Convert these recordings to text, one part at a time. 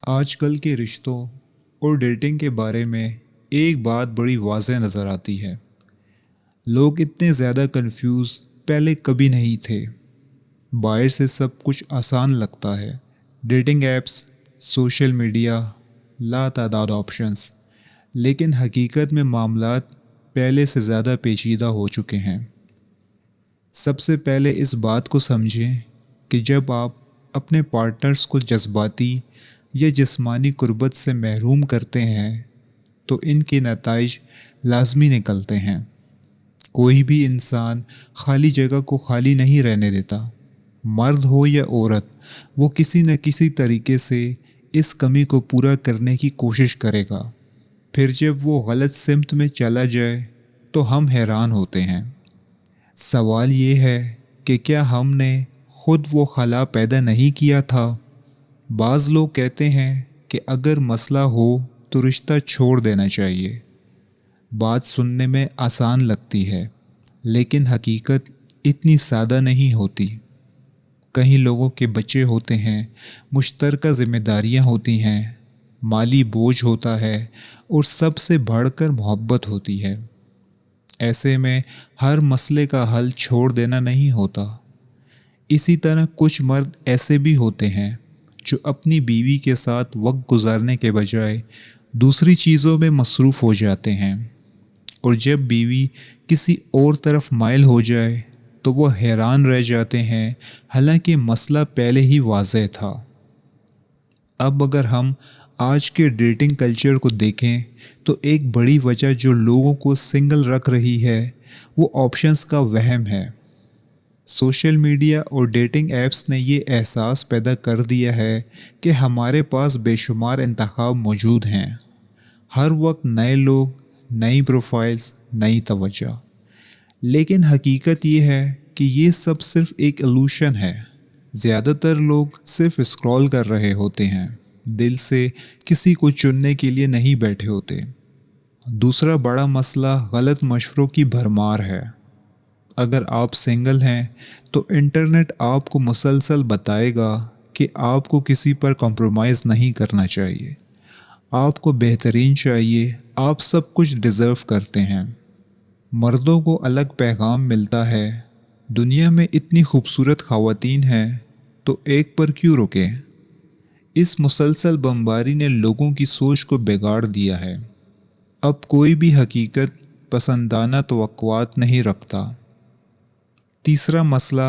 آج کل کے رشتوں اور ڈیٹنگ کے بارے میں ایک بات بڑی واضح نظر آتی ہے۔ لوگ اتنے زیادہ کنفیوز پہلے کبھی نہیں تھے۔ باہر سے سب کچھ آسان لگتا ہے، ڈیٹنگ ایپس، سوشل میڈیا، لا تعداد آپشنز، لیکن حقیقت میں معاملات پہلے سے زیادہ پیچیدہ ہو چکے ہیں۔ سب سے پہلے اس بات کو سمجھیں کہ جب آپ اپنے پارٹنرز کو جذباتی یا جسمانی قربت سے محروم کرتے ہیں تو ان کے نتائج لازمی نکلتے ہیں۔ کوئی بھی انسان خالی جگہ کو خالی نہیں رہنے دیتا۔ مرد ہو یا عورت، وہ کسی نہ کسی طریقے سے اس کمی کو پورا کرنے کی کوشش کرے گا۔ پھر جب وہ غلط سمت میں چلا جائے تو ہم حیران ہوتے ہیں۔ سوال یہ ہے کہ کیا ہم نے خود وہ خلا پیدا نہیں کیا تھا؟ بعض لوگ کہتے ہیں کہ اگر مسئلہ ہو تو رشتہ چھوڑ دینا چاہیے۔ بات سننے میں آسان لگتی ہے، لیکن حقیقت اتنی سادہ نہیں ہوتی۔ کئی لوگوں کے بچے ہوتے ہیں، مشترکہ ذمہ داریاں ہوتی ہیں، مالی بوجھ ہوتا ہے اور سب سے بڑھ کر محبت ہوتی ہے۔ ایسے میں ہر مسئلے کا حل چھوڑ دینا نہیں ہوتا۔ اسی طرح کچھ مرد ایسے بھی ہوتے ہیں جو اپنی بیوی کے ساتھ وقت گزارنے کے بجائے دوسری چیزوں میں مصروف ہو جاتے ہیں، اور جب بیوی کسی اور طرف مائل ہو جائے تو وہ حیران رہ جاتے ہیں، حالانکہ مسئلہ پہلے ہی واضح تھا۔ اب اگر ہم آج کے ڈیٹنگ کلچر کو دیکھیں تو ایک بڑی وجہ جو لوگوں کو سنگل رکھ رہی ہے وہ آپشنز کا وہم ہے۔ سوشل میڈیا اور ڈیٹنگ ایپس نے یہ احساس پیدا کر دیا ہے کہ ہمارے پاس بے شمار انتخاب موجود ہیں۔ ہر وقت نئے لوگ، نئی پروفائلز، نئی توجہ۔ لیکن حقیقت یہ ہے کہ یہ سب صرف ایک ایلوشن ہے۔ زیادہ تر لوگ صرف اسکرول کر رہے ہوتے ہیں، دل سے کسی کو چننے کے لیے نہیں بیٹھے ہوتے۔ دوسرا بڑا مسئلہ غلط مشوروں کی بھرمار ہے۔ اگر آپ سنگل ہیں تو انٹرنیٹ آپ کو مسلسل بتائے گا کہ آپ کو کسی پر کمپرومائز نہیں کرنا چاہیے، آپ کو بہترین چاہیے، آپ سب کچھ ڈیزرو کرتے ہیں۔ مردوں کو الگ پیغام ملتا ہے، دنیا میں اتنی خوبصورت خواتین ہیں تو ایک پر کیوں رکیں؟ اس مسلسل بمباری نے لوگوں کی سوچ کو بگاڑ دیا ہے۔ اب کوئی بھی حقیقت پسندانہ توقعات نہیں رکھتا۔ تیسرا مسئلہ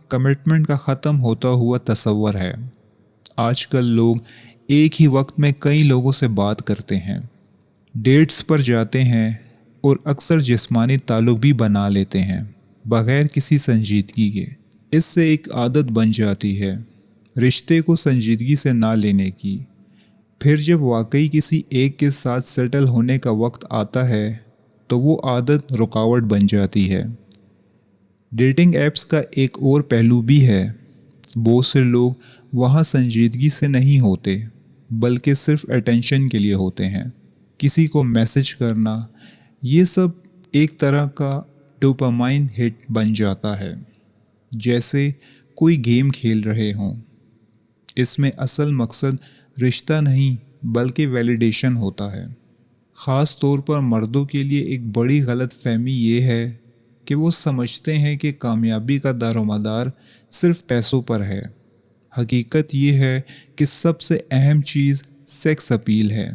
کمٹمنٹ کا ختم ہوتا ہوا تصور ہے۔ آج کل لوگ ایک ہی وقت میں کئی لوگوں سے بات کرتے ہیں، ڈیٹس پر جاتے ہیں اور اکثر جسمانی تعلق بھی بنا لیتے ہیں بغیر کسی سنجیدگی کے۔ اس سے ایک عادت بن جاتی ہے رشتے کو سنجیدگی سے نہ لینے کی۔ پھر جب واقعی کسی ایک کے ساتھ سیٹل ہونے کا وقت آتا ہے تو وہ عادت رکاوٹ بن جاتی ہے۔ ڈیٹنگ ایپس کا ایک اور پہلو بھی ہے۔ بہت سے لوگ وہاں سنجیدگی سے نہیں ہوتے، بلکہ صرف اٹینشن کے لیے ہوتے ہیں۔ کسی کو میسج کرنا، یہ سب ایک طرح کا ڈوپامائن ہٹ بن جاتا ہے، جیسے کوئی گیم کھیل رہے ہوں۔ اس میں اصل مقصد رشتہ نہیں بلکہ ویلیڈیشن ہوتا ہے۔ خاص طور پر مردوں کے لیے ایک بڑی غلط فہمی یہ ہے کہ وہ سمجھتے ہیں کہ کامیابی کا دار و مدار صرف پیسوں پر ہے۔ حقیقت یہ ہے کہ سب سے اہم چیز سیکس اپیل ہے،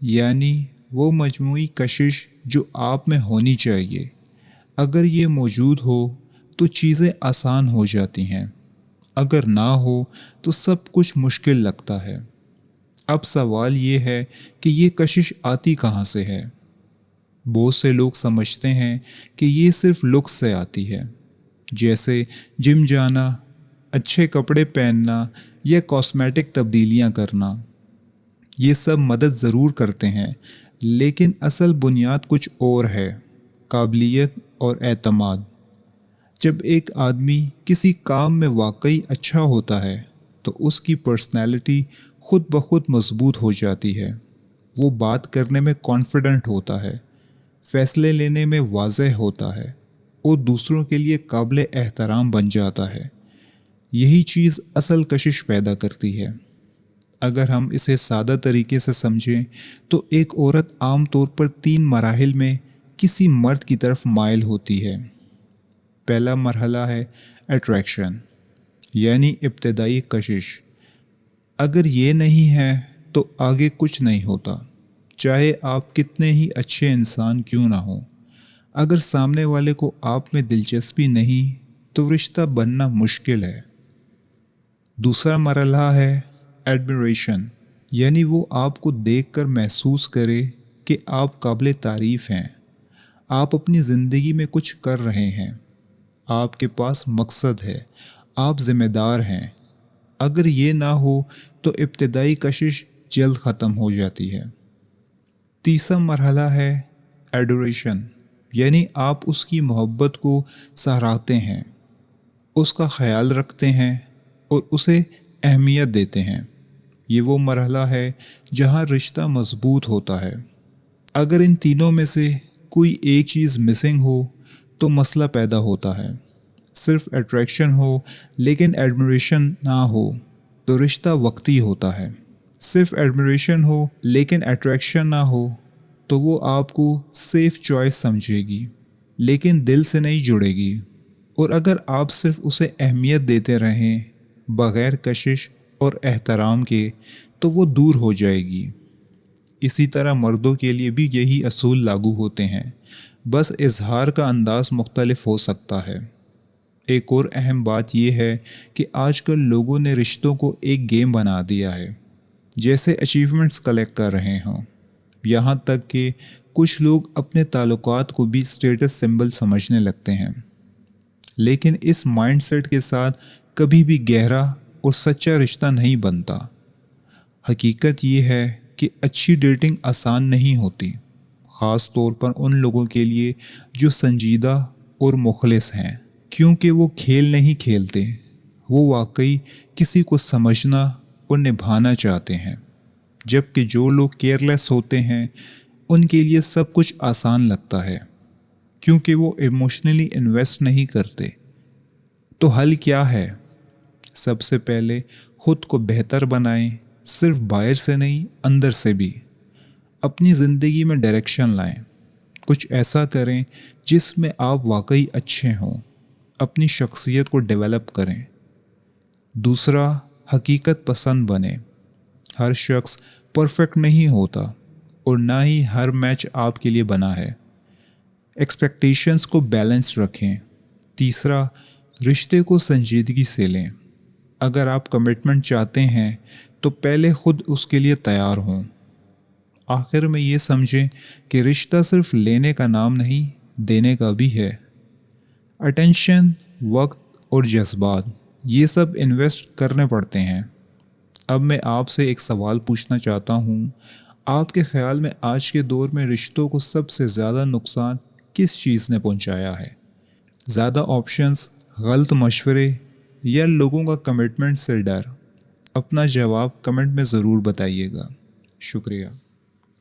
یعنی وہ مجموعی کشش جو آپ میں ہونی چاہیے۔ اگر یہ موجود ہو تو چیزیں آسان ہو جاتی ہیں، اگر نہ ہو تو سب کچھ مشکل لگتا ہے۔ اب سوال یہ ہے کہ یہ کشش آتی کہاں سے ہے؟ بہت سے لوگ سمجھتے ہیں کہ یہ صرف لکس سے آتی ہے، جیسے جم جانا، اچھے کپڑے پہننا یا کاسمیٹک تبدیلیاں کرنا۔ یہ سب مدد ضرور کرتے ہیں، لیکن اصل بنیاد کچھ اور ہے: قابلیت اور اعتماد۔ جب ایک آدمی کسی کام میں واقعی اچھا ہوتا ہے تو اس کی پرسنالٹی خود بخود مضبوط ہو جاتی ہے۔ وہ بات کرنے میں کانفیڈنٹ ہوتا ہے، فیصلے لینے میں واضح ہوتا ہے اور دوسروں کے لیے قابل احترام بن جاتا ہے۔ یہی چیز اصل کشش پیدا کرتی ہے۔ اگر ہم اسے سادہ طریقے سے سمجھیں تو ایک عورت عام طور پر 3 مراحل میں کسی مرد کی طرف مائل ہوتی ہے۔ پہلا مرحلہ ہے اٹریکشن، یعنی ابتدائی کشش۔ اگر یہ نہیں ہے تو آگے کچھ نہیں ہوتا، چاہے آپ کتنے ہی اچھے انسان کیوں نہ ہوں۔ اگر سامنے والے کو آپ میں دلچسپی نہیں تو رشتہ بننا مشکل ہے۔ دوسرا مرحلہ ہے ایڈمریشن، یعنی وہ آپ کو دیکھ کر محسوس کرے کہ آپ قابل تعریف ہیں، آپ اپنی زندگی میں کچھ کر رہے ہیں، آپ کے پاس مقصد ہے، آپ ذمہ دار ہیں۔ اگر یہ نہ ہو تو ابتدائی کشش جلد ختم ہو جاتی ہے۔ تیسرا مرحلہ ہے ایڈوریشن، یعنی آپ اس کی محبت کو سراہتے ہیں، اس کا خیال رکھتے ہیں اور اسے اہمیت دیتے ہیں۔ یہ وہ مرحلہ ہے جہاں رشتہ مضبوط ہوتا ہے۔ اگر ان تینوں میں سے کوئی ایک چیز مسنگ ہو تو مسئلہ پیدا ہوتا ہے۔ صرف اٹریکشن ہو لیکن ایڈمریشن نہ ہو تو رشتہ وقتی ہوتا ہے۔ صرف ایڈمریشن ہو لیکن اٹریکشن نہ ہو تو وہ آپ کو سیف چوائس سمجھے گی لیکن دل سے نہیں جڑے گی۔ اور اگر آپ صرف اسے اہمیت دیتے رہیں بغیر کشش اور احترام کے تو وہ دور ہو جائے گی۔ اسی طرح مردوں کے لیے بھی یہی اصول لاگو ہوتے ہیں، بس اظہار کا انداز مختلف ہو سکتا ہے۔ ایک اور اہم بات یہ ہے کہ آج کل لوگوں نے رشتوں کو ایک گیم بنا دیا ہے، جیسے اچیومنٹس کلیکٹ کر رہے ہوں۔ یہاں تک کہ کچھ لوگ اپنے تعلقات کو بھی اسٹیٹس سمبل سمجھنے لگتے ہیں، لیکن اس مائنڈ سیٹ کے ساتھ کبھی بھی گہرا اور سچا رشتہ نہیں بنتا۔ حقیقت یہ ہے کہ اچھی ڈیٹنگ آسان نہیں ہوتی، خاص طور پر ان لوگوں کے لیے جو سنجیدہ اور مخلص ہیں، کیونکہ وہ کھیل نہیں کھیلتے، وہ واقعی کسی کو سمجھنا اور نبھانا چاہتے ہیں۔ جبکہ جو لوگ کیئرلیس ہوتے ہیں ان کے لیے سب کچھ آسان لگتا ہے، کیونکہ وہ ایموشنلی انویسٹ نہیں کرتے۔ تو حل کیا ہے؟ سب سے پہلے خود کو بہتر بنائیں، صرف باہر سے نہیں اندر سے بھی۔ اپنی زندگی میں ڈائریکشن لائیں، کچھ ایسا کریں جس میں آپ واقعی اچھے ہوں، اپنی شخصیت کو ڈیولپ کریں۔ دوسرا، حقیقت پسند بنیں۔ ہر شخص پرفیکٹ نہیں ہوتا اور نہ ہی ہر میچ آپ کے لیے بنا ہے۔ ایکسپیکٹیشنز کو بیلنس رکھیں۔ تیسرا، رشتے کو سنجیدگی سے لیں۔ اگر آپ کمٹمنٹ چاہتے ہیں تو پہلے خود اس کے لیے تیار ہوں۔ آخر میں یہ سمجھیں کہ رشتہ صرف لینے کا نام نہیں، دینے کا بھی ہے۔ اٹینشن، وقت اور جذبات، یہ سب انویسٹ کرنے پڑتے ہیں۔ اب میں آپ سے ایک سوال پوچھنا چاہتا ہوں، آپ کے خیال میں آج کے دور میں رشتوں کو سب سے زیادہ نقصان کس چیز نے پہنچایا ہے؟ زیادہ آپشنز، غلط مشورے یا لوگوں کا کمٹمنٹ سے ڈر؟ اپنا جواب کمنٹ میں ضرور بتائیے گا۔ شکریہ۔